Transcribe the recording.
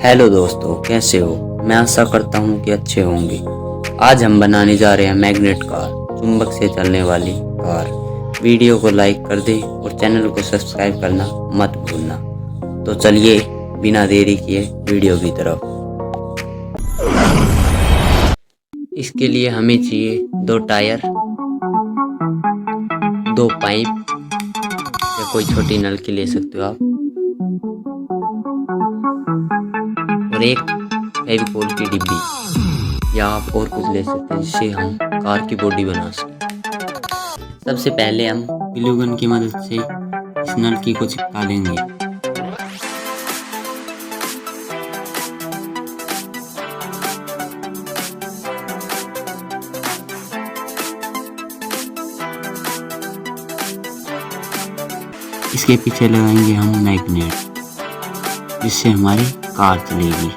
Hello दोस्तों, कैसे हो। मैं आशा करता हूँ कि अच्छे होंगे। आज हम बनाने जा रहे हैं मैग्नेट कार, चुंबक से चलने वाली कार। वीडियो को लाइक कर दें और चैनल को सब्सक्राइब करना मत भूलना। तो चलिए बिना देरी किए वीडियो की तरफ। इसके लिए हमें चाहिए 2 टायर, 2 पाइप या कोई छोटी नलकी ले सकते हो आप, और एक फेविकोल की डिब्बी, या आप और कुछ ले सकते हैं जिससे हम कार की बॉडी बना सकें। सबसे पहले हम ग्लू गन की मदद से इस नलकी को चिपका देंगे। इसके पीछे लगाएंगे हम मैग्नेट, जिससे हमारी कार चलेगी।